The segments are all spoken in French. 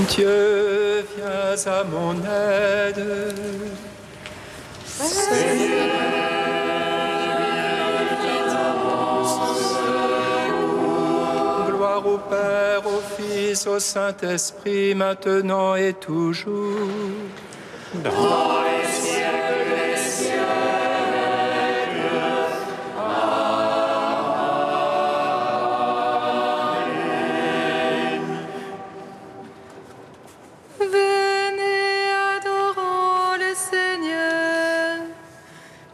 Dieu, viens à mon aide. Seigneur, viens à mon secours. Gloire au Père, au Fils, au Saint-Esprit, maintenant et toujours. Dans les siècles des siècles. Venez, adorons le Seigneur,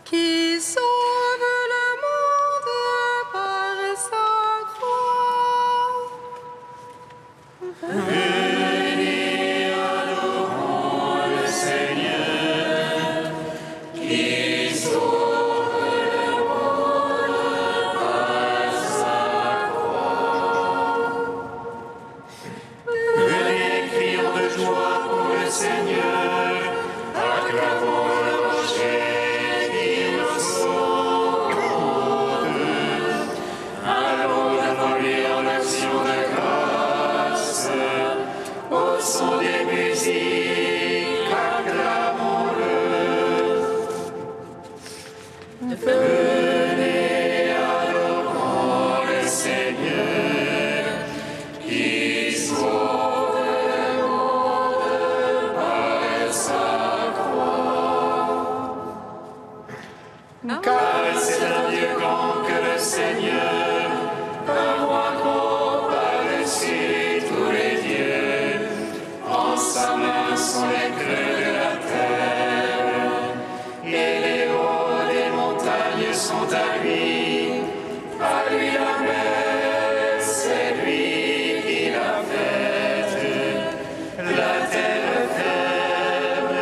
qui sauve le monde par sa croix. Venez, adorons le Seigneur, qui sauve le monde par sa croix. Venez, crions de joie pour le Seigneur, acclamons le rocher qui nous sauve. Allons devant lui en action de grâce, au son des musiques, acclamons-le. Venez, adorons le Seigneur, qui sauve le monde par sa croix. Car c'est un Dieu grand que le Seigneur, un roi gros par-dessus tous les dieux. En sa main sont les creux de la terre, et les hauts des montagnes sont à lui. À lui la mer, c'est lui qui l'a faite. La terre ferme,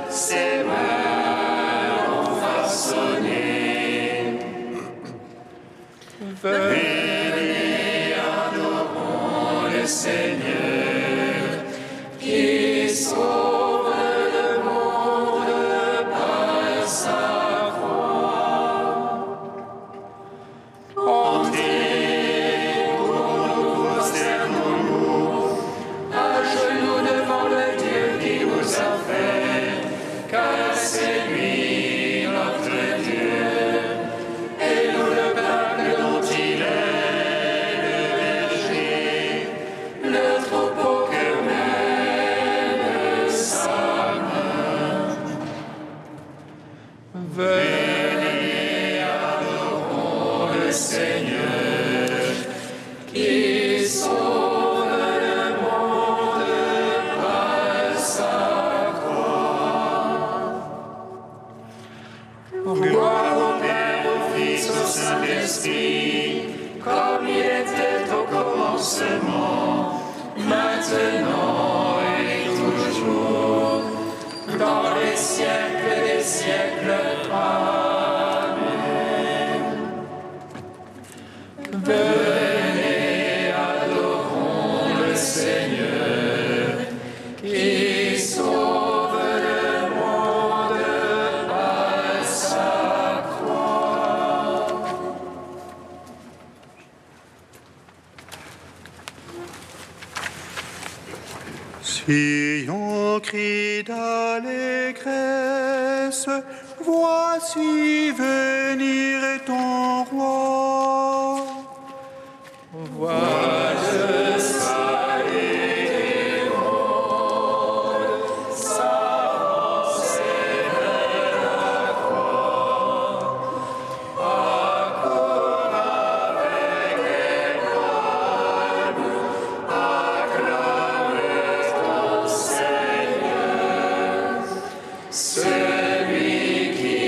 ses mains l'ont façonnée. Venez, adorons le Seigneur, qui sauve le monde par sa croix. Entrez, prosternons-nous, à genoux devant le Dieu qui nous a fait, car c'est lui notre Dieu, et nous le peuple dont il est le berger, le troupeau que mène sa main. Venez, adorons le Seigneur, qui sauve le monde par sa croix. Gloire au Père, au Fils, au Saint-Esprit, comme il était au commencement, maintenant et toujours, dans les siècles des siècles. Amen. Venez, adorons le Seigneur, qui sauve le monde par sa croix. Si on crie d'allégresse, voici venir ton roi. Vois le salut du monde s'avancer vers la croix. Accours avec étoile, acclame ton Seigneur, celui qui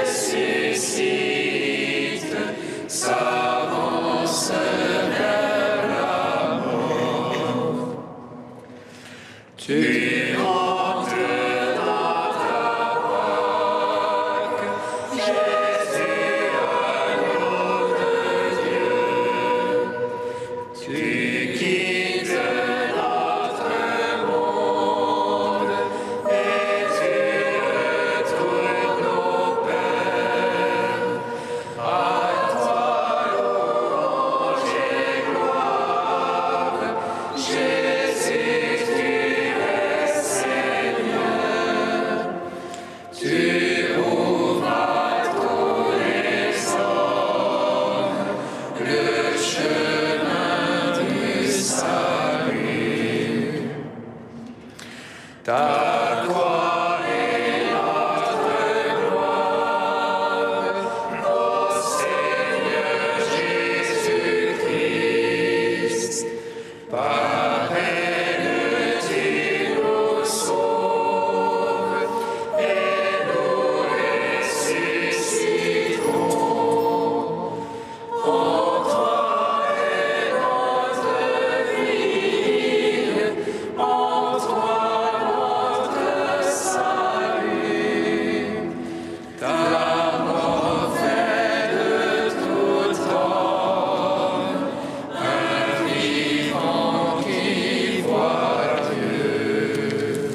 ressuscite s'avance vers Ta gloire est notre gloire, ô Seigneur Jésus-Christ. Par elle, tu nous sauves et nous ressusciterons. En toi est notre vie, en toi notre salut. Ta mort fait de tout homme un vivant qui voit Dieu.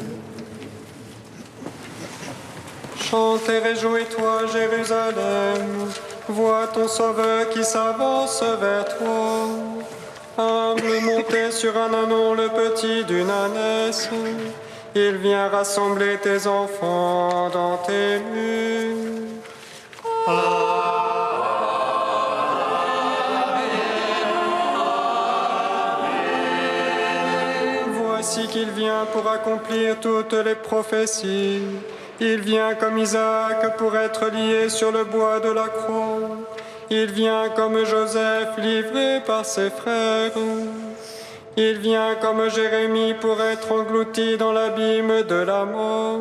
Chantez, réjouis-toi, Jérusalem, vois ton sauveur qui s'avance vers toi. Humble, monté sur un ânon, le petit d'une ânesse, il vient rassembler tes enfants dans tes murs. Voici qu'il vient pour accomplir toutes les prophéties. Il vient comme Isaac pour être lié sur le bois de la croix. Il vient comme Joseph livré par ses frères. Il vient comme Jérémie pour être englouti dans l'abîme de la mort.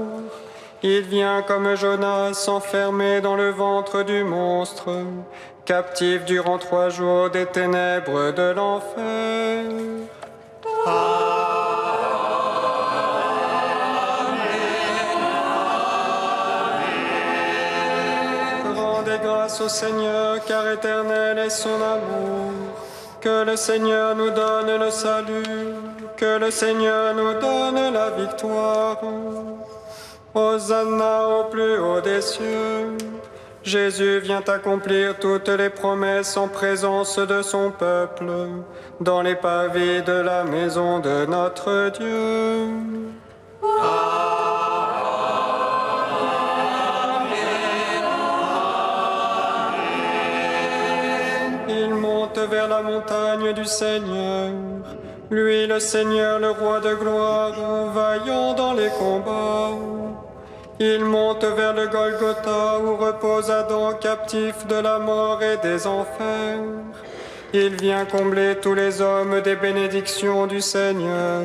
Il vient comme Jonas enfermé dans le ventre du monstre, captif durant 3 jours des ténèbres de l'enfer. Rendez grâce au Seigneur, car éternel est son amour. Que le Seigneur nous donne le salut, que le Seigneur nous donne la victoire. Hosanna au plus haut des cieux. Jésus vient accomplir toutes les promesses en présence de son peuple, dans les pavés de la maison de notre Dieu. Il monte vers la montagne du Seigneur, lui le Seigneur, le roi de gloire, vaillant dans les combats. Il monte vers le Golgotha où repose Adam, captif de la mort et des enfers. Il vient combler tous les hommes des bénédictions du Seigneur,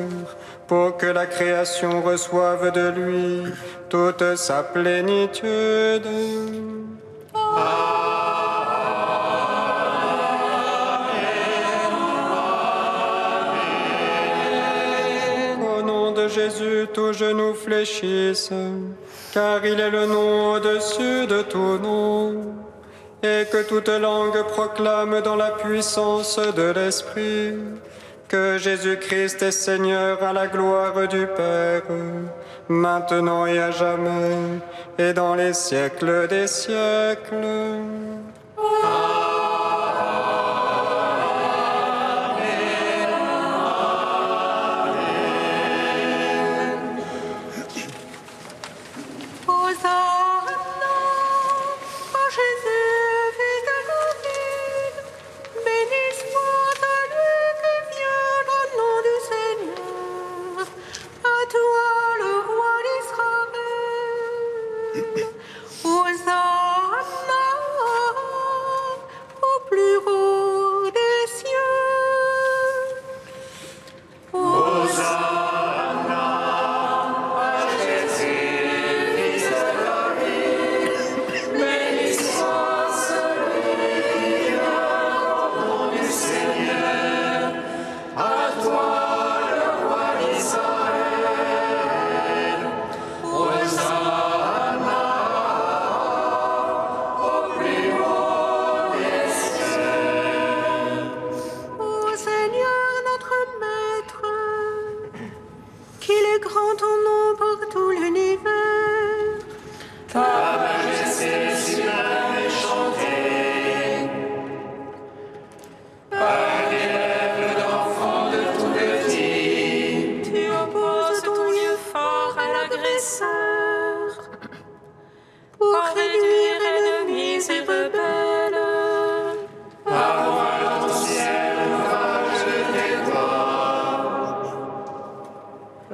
pour que la création reçoive de lui toute sa plénitude. Au nom de Jésus, tous genoux fléchissent, car il est le nom au-dessus de tout nom, et que toute langue proclame dans la puissance de l'Esprit que Jésus-Christ est Seigneur à la gloire du Père, maintenant et à jamais, et dans les siècles des siècles.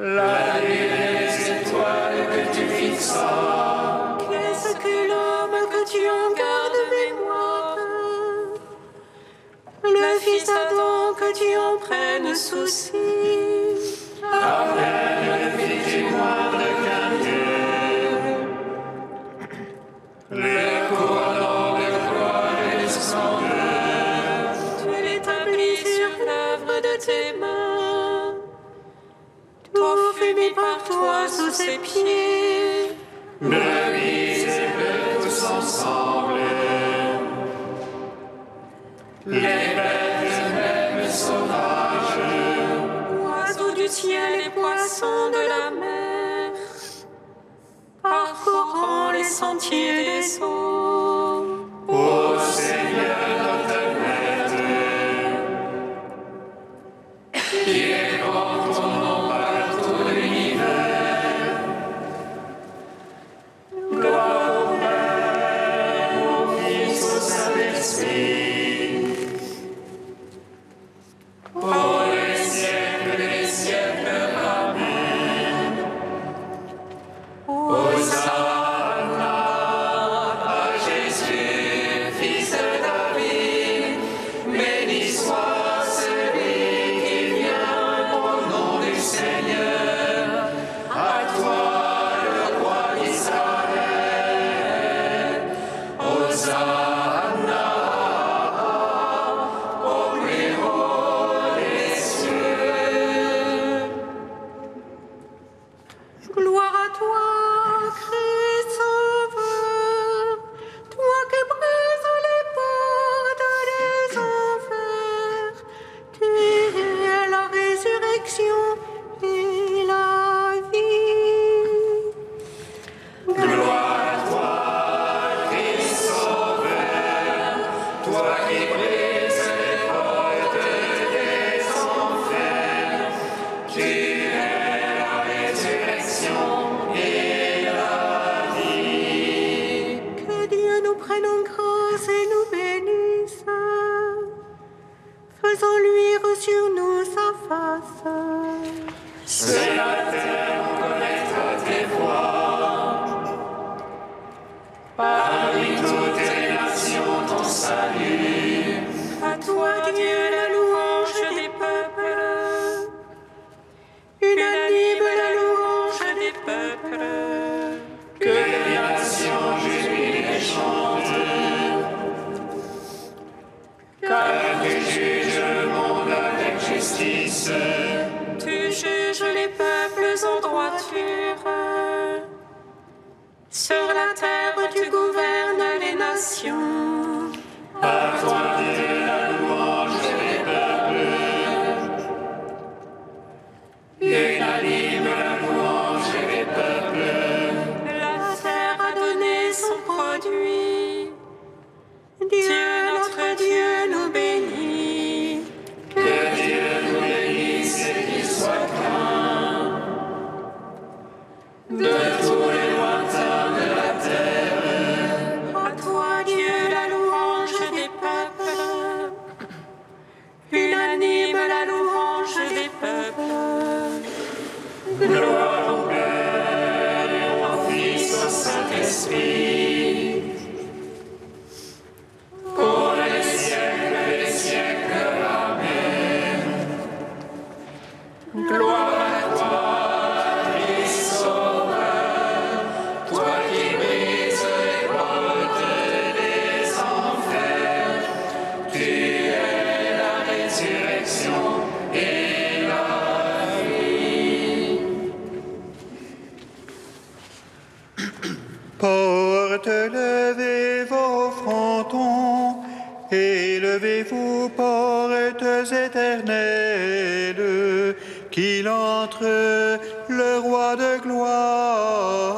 La nuit ses pieds. Brebis élevez tous ensemble, les bêtes même sauvages, Oiseaux du ciel et poissons de la mer, parcourant les sentiers des eaux. ô Seigneur notre Maître, qui répand ton nom par tout l'univers. Gloire au Père, au Fils, au Saint-Esprit, pour les siècles des siècles. Amen. Hosanna à Jésus, Fils de David, béni soit celui qui vient au nom du Seigneur. À toi, le roi d'Israël. Hosanna au plus haut des cieux. Gloire à toi, Christ Sauveur, toi qui brises les portes des enfers. Tu es la résurrection et la vie. Gloire à toi, Christ Sauveur, toi qui brises les portes des enfers. Tu es la résurrection et la vie. Que Dieu nous prenne en grâce et nous bénisse, faisant luire sur nous sa face. C'est la terre connaîtra tes voies. Parmi toutes les nations ton salut. À toi, Dieu, la louange des peuples. Unanime la louange des peuples. Que les nations jubilent et chantent. Car tu juges le monde avec justice. Tu juges les peuples en droiture. Sur la terre, tu gouvernes les nations. À toi, Dieu, la louange des peuples. Unanime la louange des peuples. La terre a donné son produit. Dieu, notre Dieu, nous bénit. Que Dieu nous bénisse et qu'il soit craint de tous les lointains de la terre. À toi, Dieu, la louange des peuples. Unanime la louange des peuples. Gloire au Père, au Fils, au Saint-Esprit, pour les siècles des siècles. Amen. Gloire à toi, Christ Sauveur, toi qui brises les portes des enfers. Tu es la résurrection et la vie. Portes, levez vos frontons, élevez-vous, portes éternelles, qu'il entre le roi de gloire.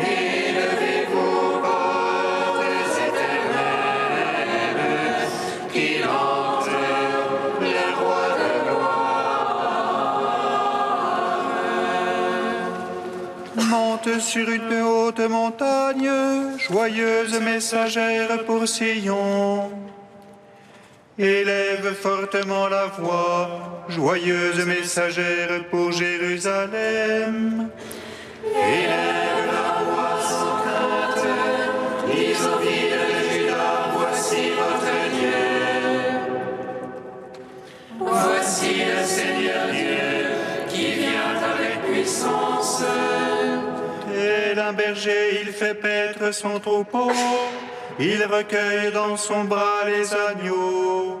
Élevez-vous, portes éternelles, qu'il entre le roi de gloire. Monte sur une haute montagne, joyeuse messagère pour Sion. Élève fortement la voix, joyeuse messagère pour Jérusalem. Élève la voix sans crainte, dis aux villes de Juda, voici votre Dieu. Voici le Seigneur Dieu qui vient avec puissance. Tel un berger, il fait paître son troupeau. Il recueille dans son bras les agneaux.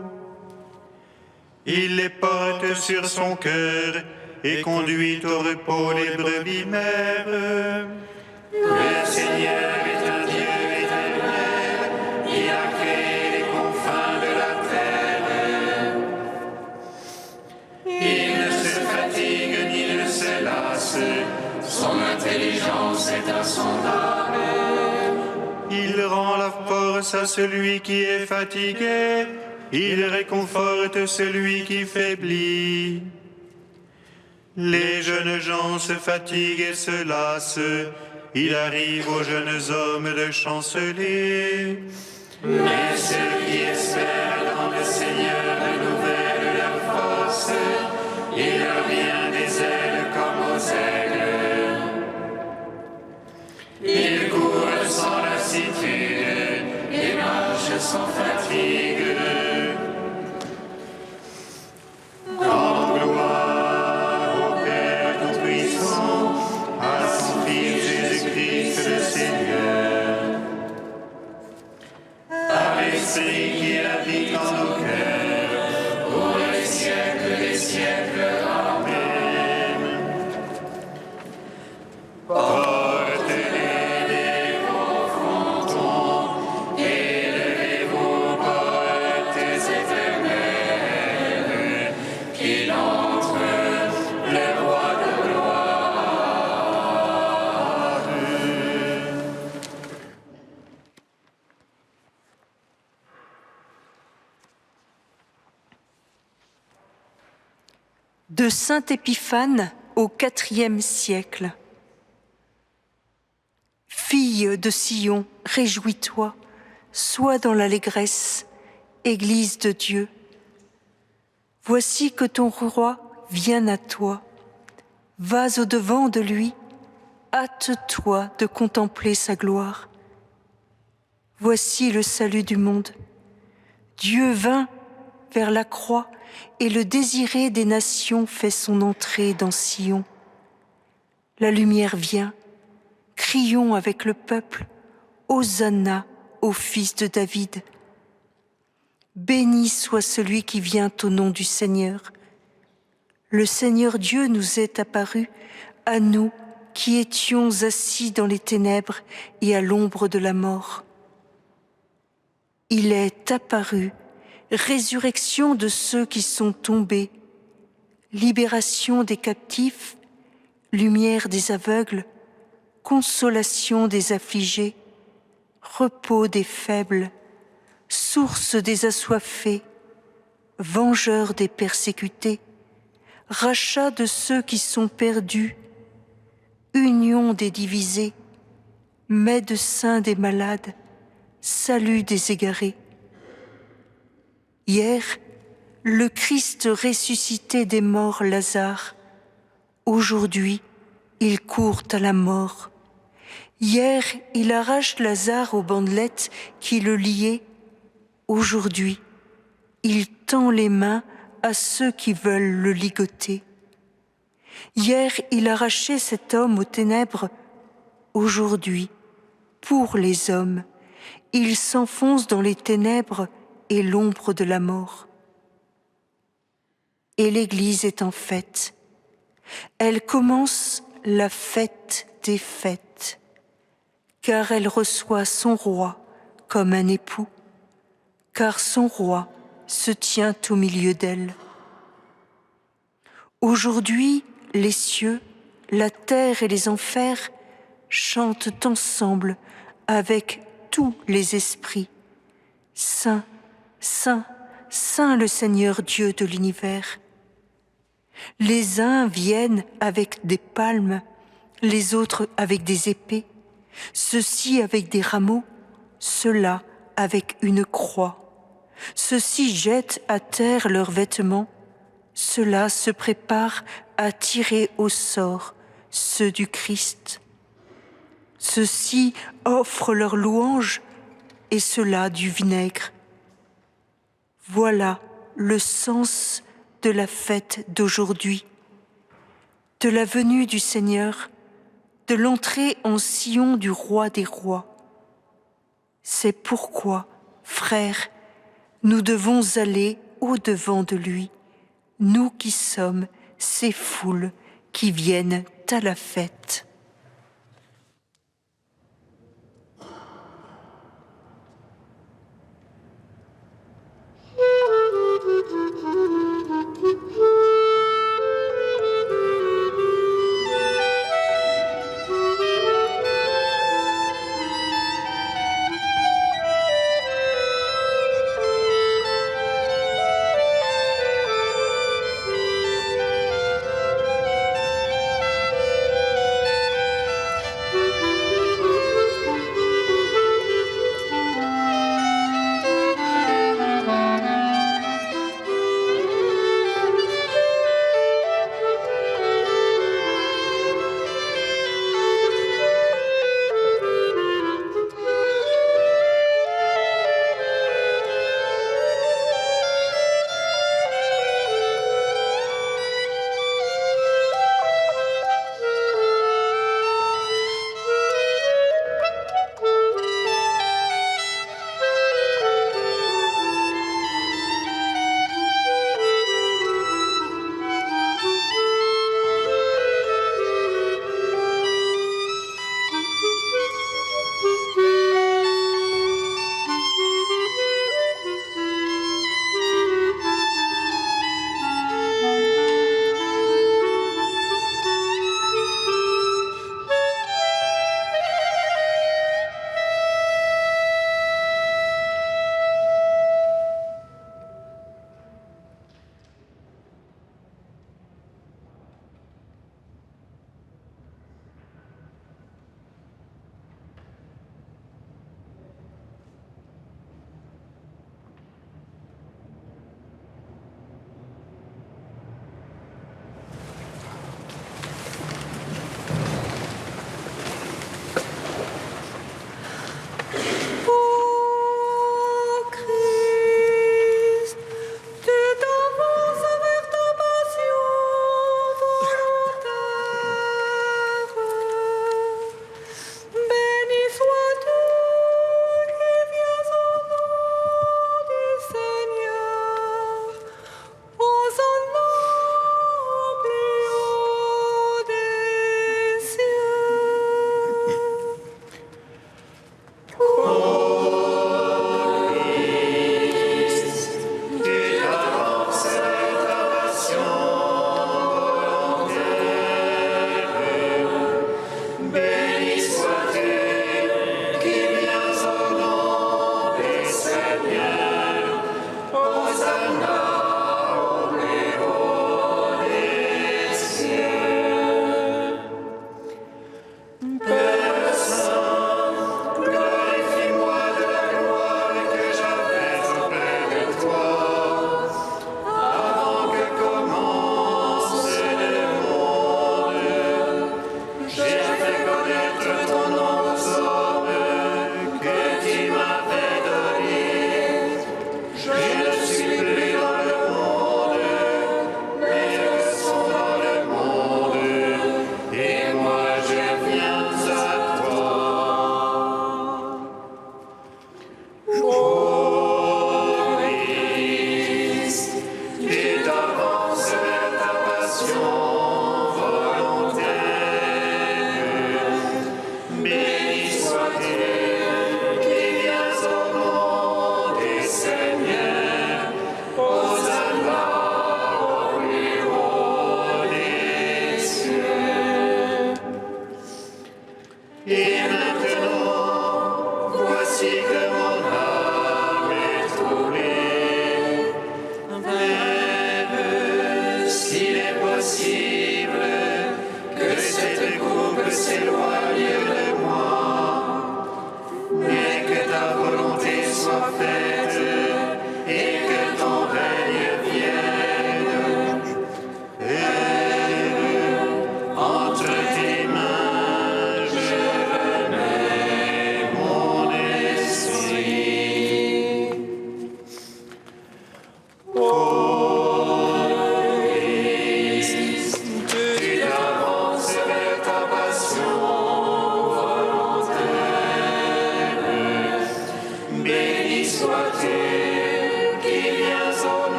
Il les porte sur son cœur et conduit au repos les brebis mères. Le Seigneur est un Dieu éternel, il a créé les confins de la terre. Il ne se fatigue ni ne se lasse, son intelligence est insondable. Il rend la force à celui qui est fatigué, il réconforte celui qui faiblit. Les jeunes gens se fatiguent et se lassent, il arrive aux jeunes hommes de chanceler. Mais ceux qui espèrent dans le Seigneur renouvellent leur force, il leur vient des ailes comme aux aigles. Ils courent sans lassitude et marchent sans fatigue. En gloire au Père Tout-Puissant, à son Fils Jésus-Christ le Seigneur, à l'Esprit qui habite en nos cœurs, pour les siècles des siècles. Amen. Portez-les des vos frontons, élevez vos portes éternelles, qu'il entre le roi de gloire. De saint Épiphane au IVe siècle. Fille de Sion, réjouis-toi, sois dans l'allégresse, Église de Dieu. Voici que ton roi vient à toi. Vas au-devant de lui, hâte-toi de contempler sa gloire. Voici le salut du monde. Dieu vint vers la croix et le désiré des nations fait son entrée dans Sion. La lumière vient, crions avec le peuple, Hosanna au fils de David. Béni soit celui qui vient au nom du Seigneur. Le Seigneur Dieu nous est apparu, à nous qui étions assis dans les ténèbres et à l'ombre de la mort. Il est apparu, résurrection de ceux qui sont tombés, libération des captifs, lumière des aveugles, consolation des affligés, repos des faibles, source des assoiffés, vengeur des persécutés, rachat de ceux qui sont perdus, union des divisés, médecin des malades, salut des égarés. Hier, le Christ ressuscité des morts Lazare. Aujourd'hui, il court à la mort. Hier, il arrache Lazare aux bandelettes qui le liaient. Aujourd'hui, il tend les mains à ceux qui veulent le ligoter. Hier, il arrachait cet homme aux ténèbres. Aujourd'hui, pour les hommes, il s'enfonce dans les ténèbres et l'ombre de la mort. Et l'Église est en fête. Elle commence la fête des fêtes, car elle reçoit son roi comme un époux, car son roi se tient au milieu d'elle. Aujourd'hui, les cieux, la terre et les enfers chantent ensemble avec tous les esprits. Saint, Saint, Saint le Seigneur Dieu de l'univers. Les uns viennent avec des palmes, les autres avec des épées, ceux-ci avec des rameaux, ceux-là avec une croix. Ceux-ci jettent à terre leurs vêtements, ceux-là se préparent à tirer au sort ceux du Christ. Ceux-ci offrent leurs louanges et ceux-là du vinaigre. Voilà le sens de la fête d'aujourd'hui, de la venue du Seigneur, de l'entrée en Sion du Roi des rois. C'est pourquoi, frères, nous devons aller au-devant de lui, nous qui sommes ces foules qui viennent à la fête.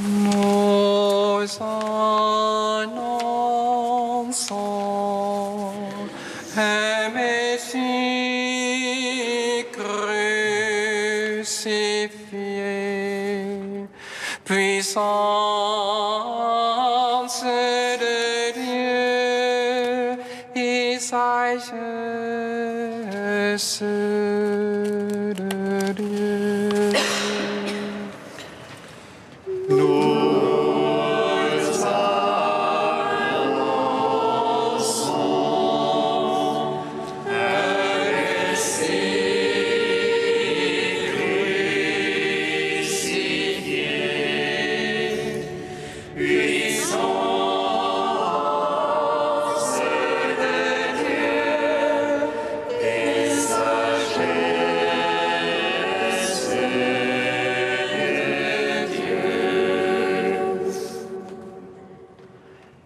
Nous annonçons un Messie crucifié, puissance de Dieu et sagesse de Dieu.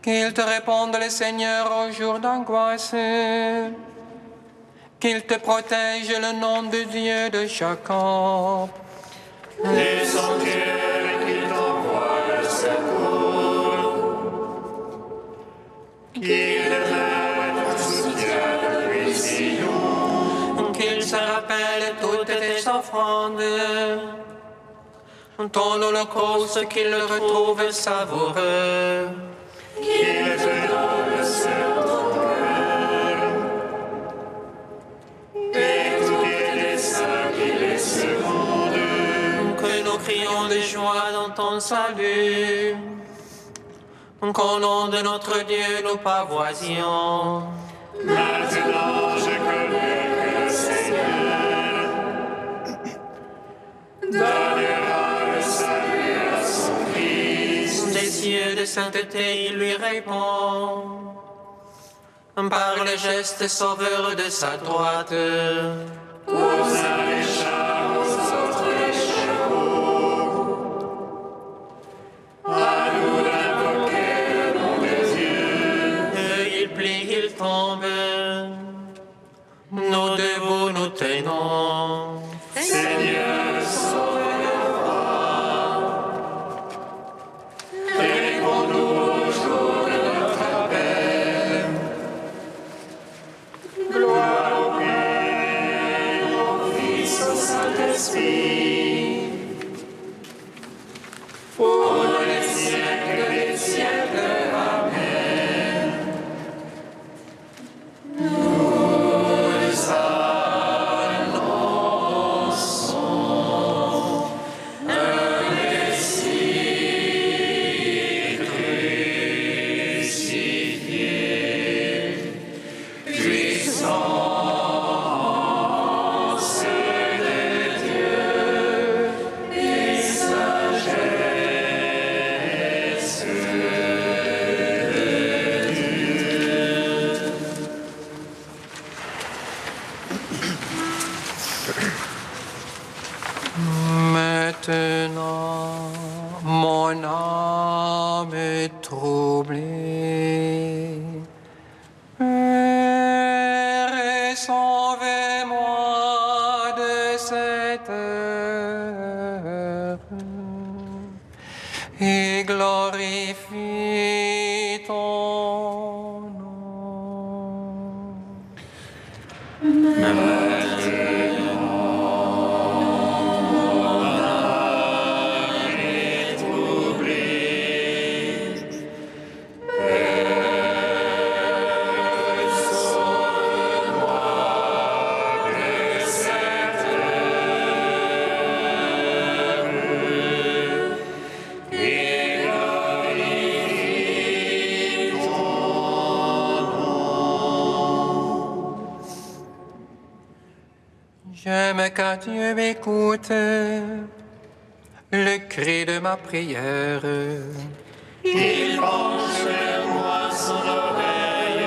Qu'il te réponde le Seigneur au jour d'angoisse, qu'il te protège le nom de Dieu de Jacob. Les sanctuaires qui t'envoient le secours, qu'il demeure ton soutien depuis Sion, Qu'il se rappelle toutes tes offrandes, ton holocauste, qu'il le retrouve savoureux. qu'il te donne sur ton cœur, et tous les desseins qui les secondent. Que nous crions de joie dans ton salut, qu'au nom de notre Dieu nous pavoisions. Maintenant je connais que le Seigneur donnera le salut à son Christ. Des cieux de sainteté, il lui répond, par le geste sauveur de sa droite. Aux uns les chars, aux autres les chevaux. À nous d'invoquer le nom de Dieu. Il plie, il tombe, nous debout nous tenons. Seigneur, sauve-le-moi. Réponds-nous au jour de notre appel. Gloire au Père, au Fils, au Saint-Esprit, pour les siècles des siècles. Amen. Nous annonçons un Messie crucifié, puissance de Dieu et sagesse de Dieu. Maintenant, mon âme est troublée. Père, sauvez-moi de cette heure et glorifie ton nom. J'aime quand Dieu m'écoute le cri de ma prière. Il penche vers moi son oreille.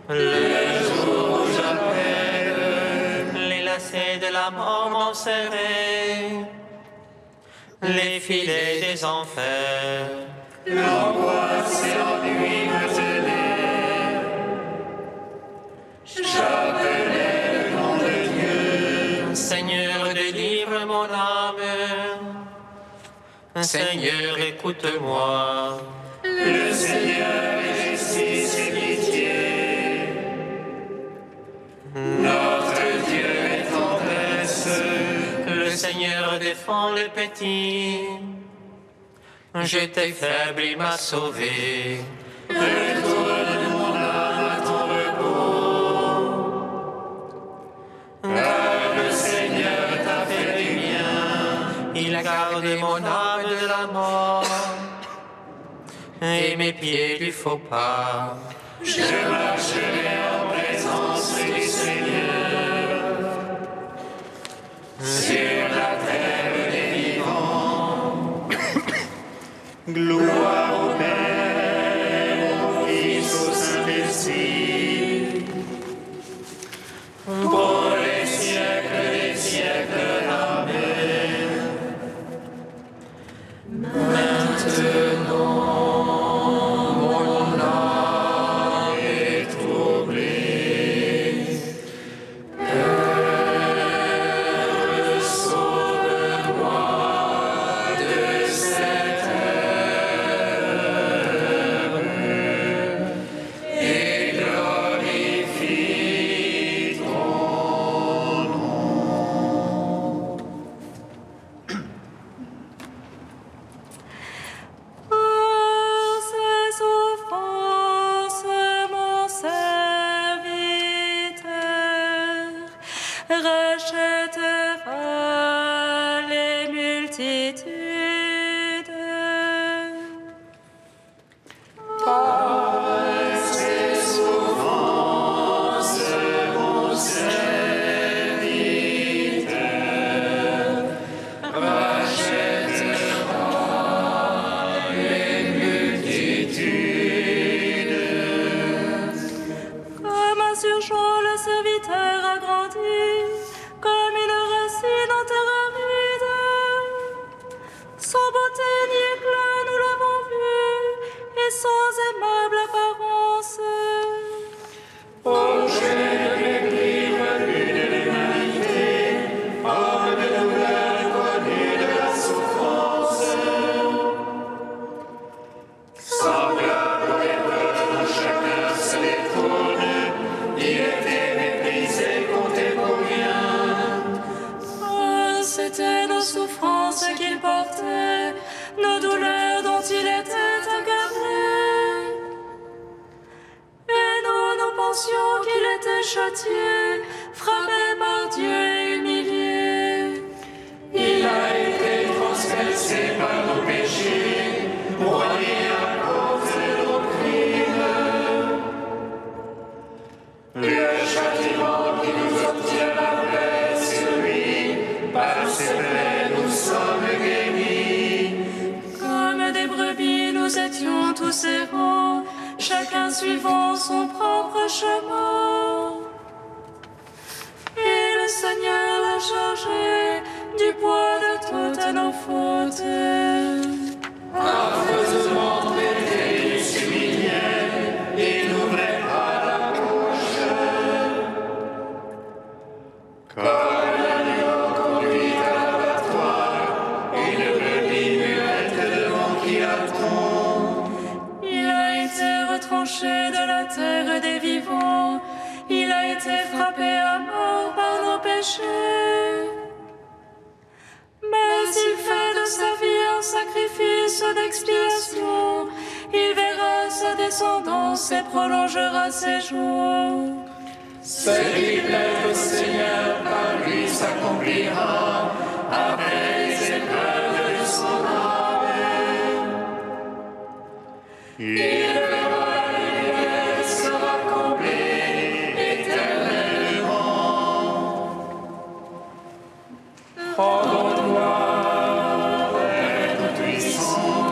Le jour où j'appelle, Les lacets de la mort m'ont serré, les filets des enfers. l'angoisse et l'ennui me tenaient. J'appelais le nom de Dieu. Seigneur, délivre mon âme. Seigneur, écoute-moi. Le Seigneur est justice et pitié. Notre Dieu est tendresse. Le Seigneur défend les petits. J'étais faible, il m'a sauvé. Retourne mon âme à ton repos. Car le Seigneur t'a fait du bien. Il a gardé mon âme de la mort et mes pieds du faux pas. Je marcherai en présence du Seigneur sur la terre des vivants. Gloire au Père, au Fils, au Saint-Esprit. Pour les siècles des siècles. Amen. Maintenant, mon âme est troublée. Père, sauve-moi de cette heure et glorifie ton Ces souffrances, mon serviteur rachètera les multitudes. Ces souffrances, mon serviteur rachètera les multitudes. Comme un surchaud, le serviteur a grandi, comme une racine en terre aride. Sans beauté ni éclat, nous l'avons vu, et sans aimable apparence. Objet de mépris, revenu de l'humanité, homme de douleur, connu de la souffrance. Semblable aux lépreux dont chacun se détourne, il était méprisé, compté pour rien. Oh, c'étaient nos souffrances qu'il portait, nos douleurs dont il était accablé. Et nous pensions qu'il était châtié, frappé par Dieu et humilié. Il a été transgressé par nos péchés, broyé à cause de nos crimes. Le châtiment qui nous obtient la paix sur lui, par ses plaies nous sommes guéris. Comme des brebis, nous étions tous errants, chacun suivant son propre chemin. Et le Seigneur l'a chargé du poids de toutes nos fautes. Affreusement traité, il s'humiliait, il n'ouvrait pas la bouche. Comme l'agneau conduit à l'abattoir, une brebis muette devant qui attend. Il a été retranché de la terre des vivants. Il a été frappé à mort par nos péchés. Mais il fait de sa vie un sacrifice d'expiation. Il verra sa descendance et prolongera ses jours. Ce qui plaît au Seigneur, par lui s'accomplira, après les épreuves de son âme. Il verra la lumière sera comblée éternellement. Rendons gloire, Père Tout-Puissant,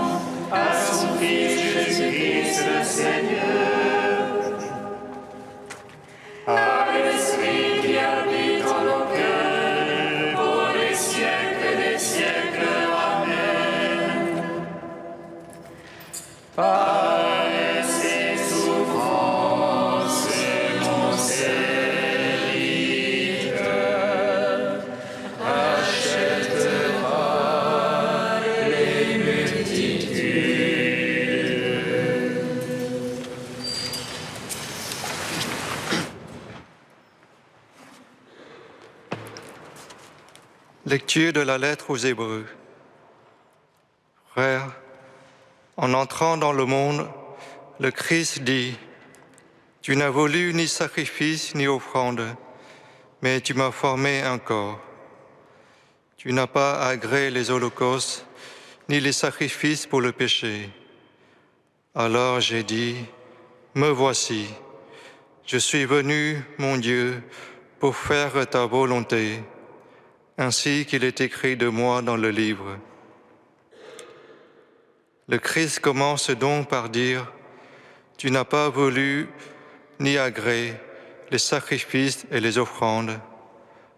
à son Fils Jésus-Christ le Seigneur. À l'Esprit qui habite en nos cœurs, pour les Lecture de la lettre aux Hébreux. Frères, en entrant dans le monde, le Christ dit : Tu n'as voulu ni sacrifice ni offrande, mais tu m'as formé un corps. Tu n'as pas agréé les holocaustes ni les sacrifices pour le péché. Alors j'ai dit : Me voici, je suis venu, mon Dieu, pour faire ta volonté, ainsi qu'il est écrit de moi dans le livre. Le Christ commence donc par dire : Tu n'as pas voulu ni agréé les sacrifices et les offrandes,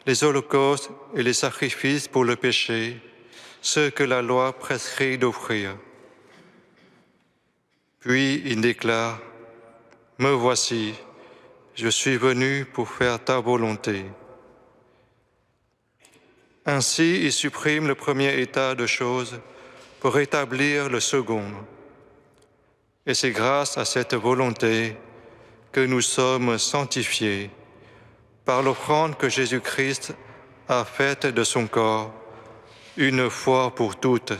les holocaustes et les sacrifices pour le péché, ceux que la loi prescrit d'offrir. Puis il déclare : Me voici, je suis venu pour faire ta volonté. Ainsi, il supprime le premier état de choses pour établir le second. Et c'est grâce à cette volonté que nous sommes sanctifiés par l'offrande que Jésus-Christ a faite de son corps, une fois pour toutes.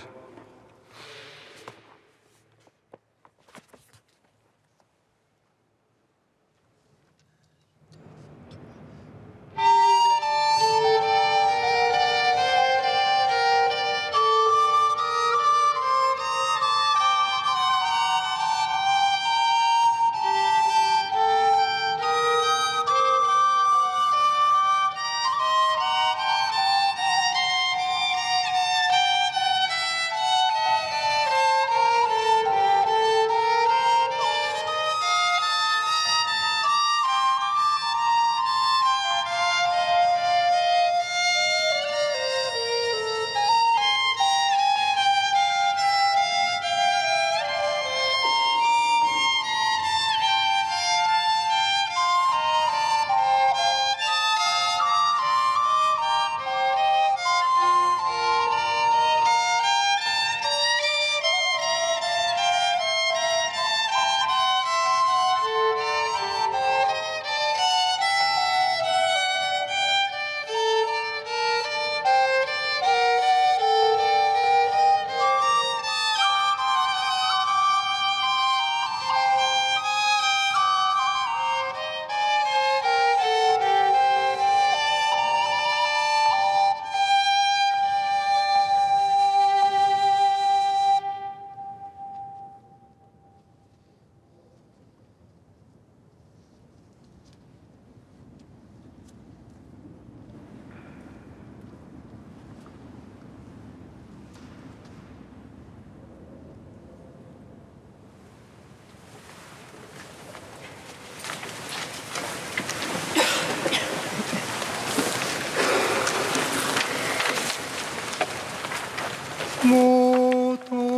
Motos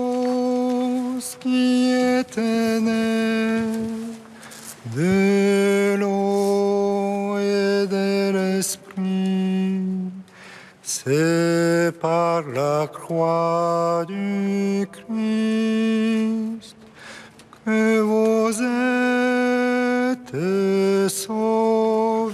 qui était né de l'eau et de l'esprit, c'est par la croix du Christ que vous êtes sauvés.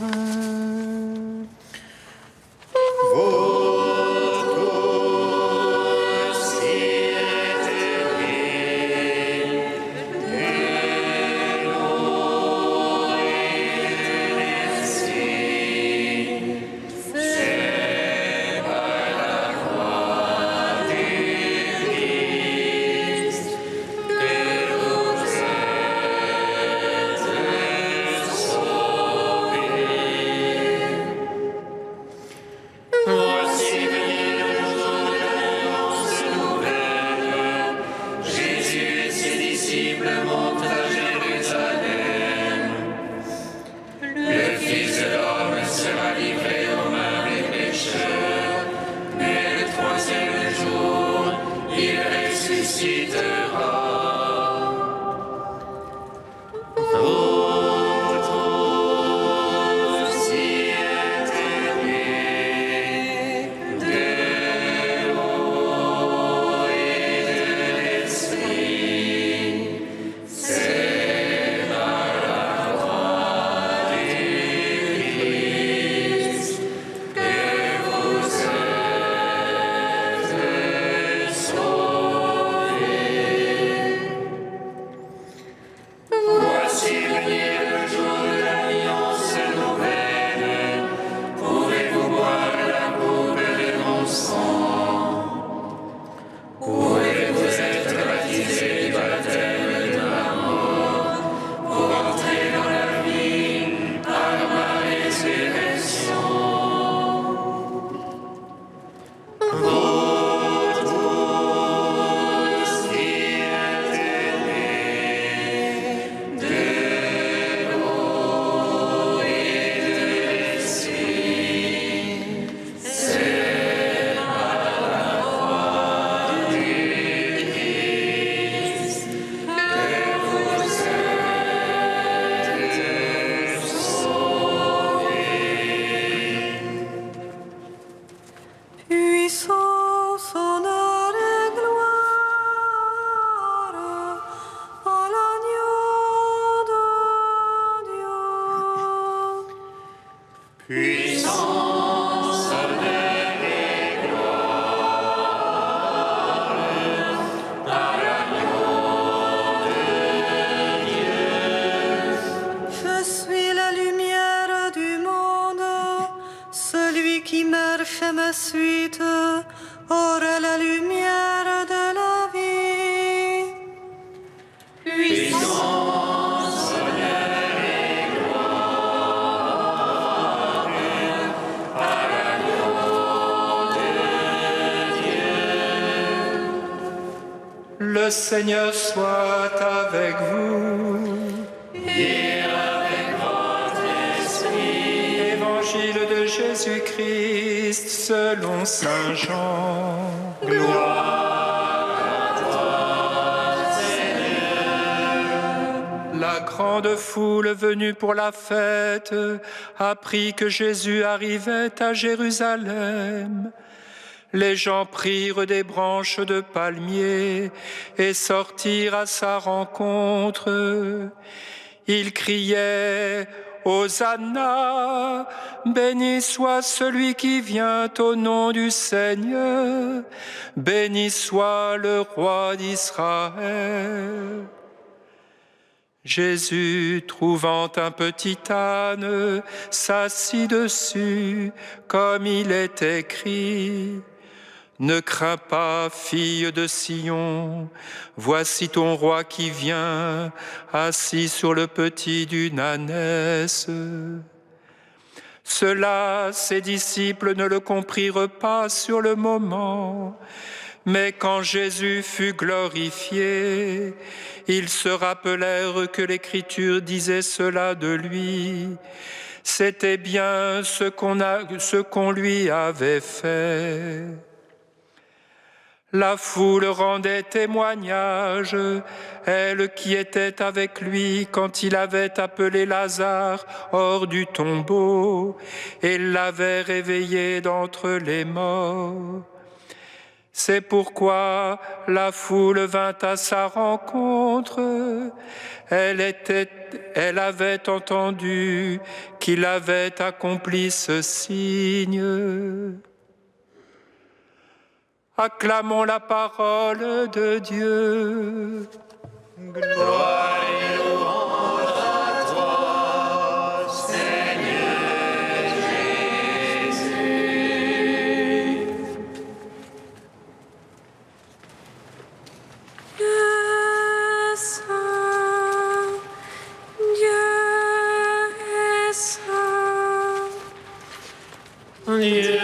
Le Seigneur soit avec vous. Et avec votre esprit. Évangile de Jésus-Christ selon saint Jean. Gloire à toi, Seigneur. La grande foule venue pour la fête apprit que Jésus arrivait à Jérusalem. Les gens prirent des branches de palmier et sortirent à sa rencontre. Ils criaient « Hosanna ! Béni soit celui qui vient au nom du Seigneur, béni soit le roi d'Israël. » Jésus, trouvant un petit âne, s'assit dessus, comme il est écrit. Ne crains pas, fille de Sion, voici ton roi qui vient, assis sur le petit d'une ânesse. Cela, ses disciples ne le comprirent pas sur le moment, mais quand Jésus fut glorifié, ils se rappelèrent que l'Écriture disait cela de lui. C'était bien ce qu'on lui avait fait. La foule rendait témoignage, elle qui était avec lui quand il avait appelé Lazare hors du tombeau et l'avait réveillé d'entre les morts. C'est pourquoi la foule vint à sa rencontre. Elle avait entendu qu'il avait accompli ce signe. Acclamons la parole de Dieu. Gloire et louange à toi, Seigneur Jésus. Dieu saint, Dieu est saint. Dieu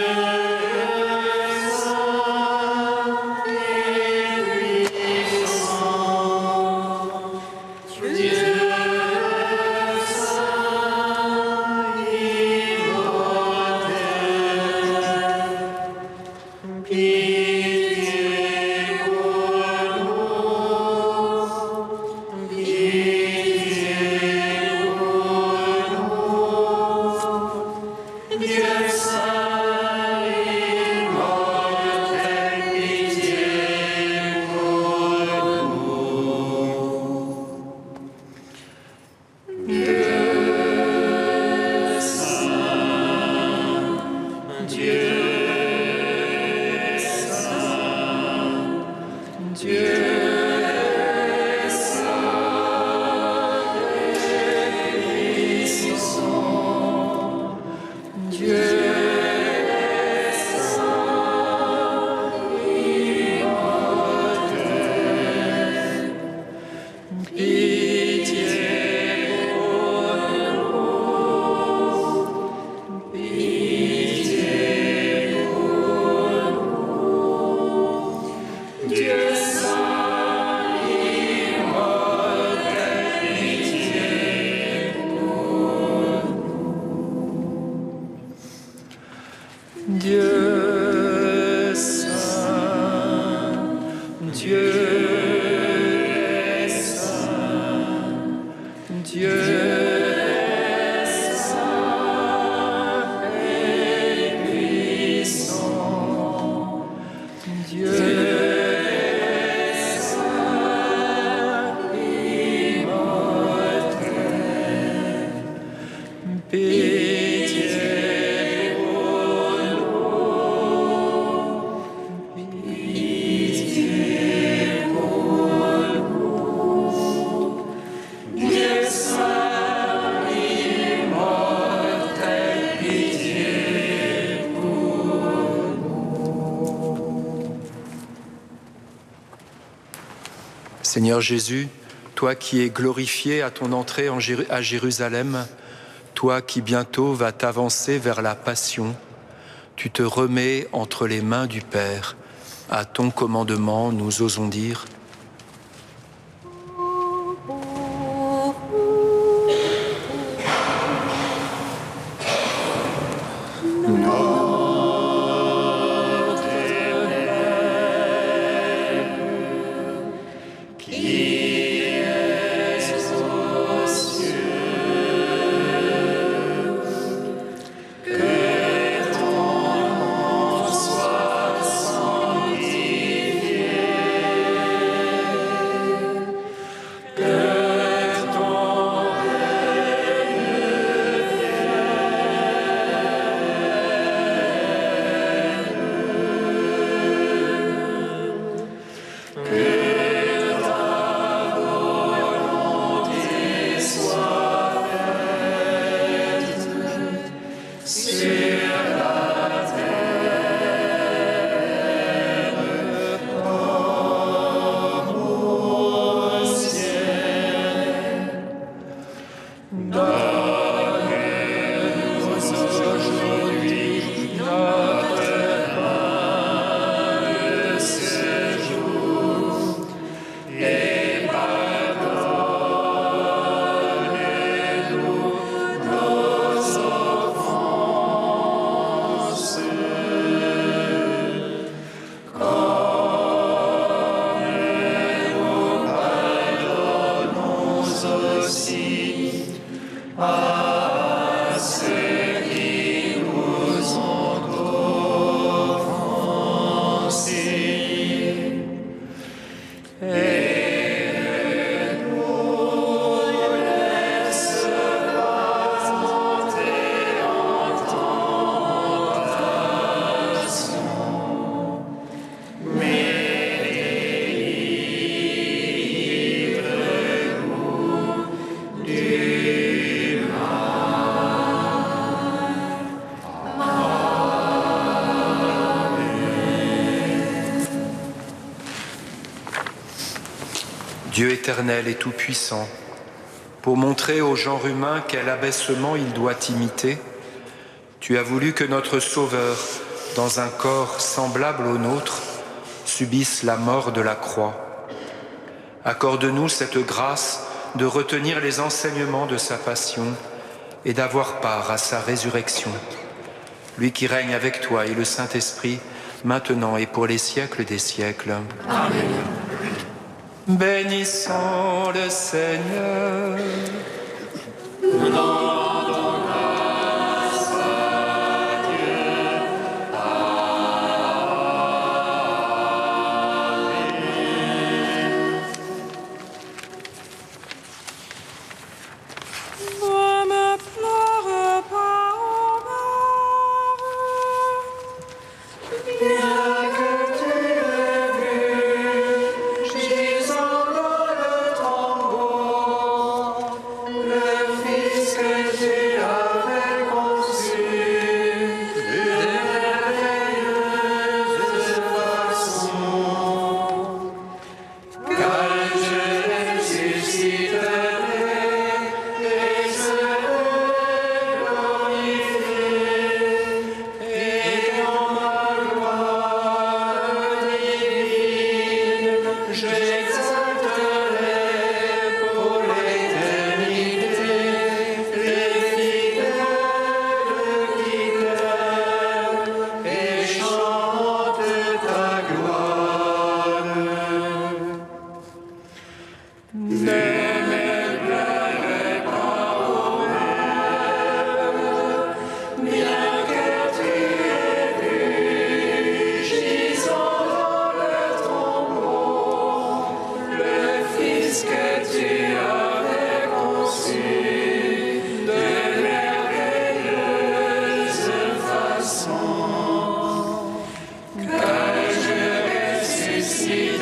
Seigneur Jésus, toi qui es glorifié à ton entrée à Jérusalem, toi qui bientôt vas t'avancer vers la passion, tu te remets entre les mains du Père. À ton commandement, nous osons dire Dieu éternel et tout-puissant, pour montrer au genre humain quel abaissement il doit imiter, tu as voulu que notre Sauveur, dans un corps semblable au nôtre, subisse la mort de la croix. Accorde-nous cette grâce de retenir les enseignements de sa passion et d'avoir part à sa résurrection. Lui qui règne avec toi et le Saint-Esprit, maintenant et pour les siècles des siècles. Amen. Bénissons le Seigneur. Nous rendons grâce à Dieu. Amen. Ne me pleure pas, ô mère, bien que tu aies vu, gisant dans le tombeau, le Fils que tu avais conçu de merveilleuse façon, car je ressusciterai. Car je ressuscite.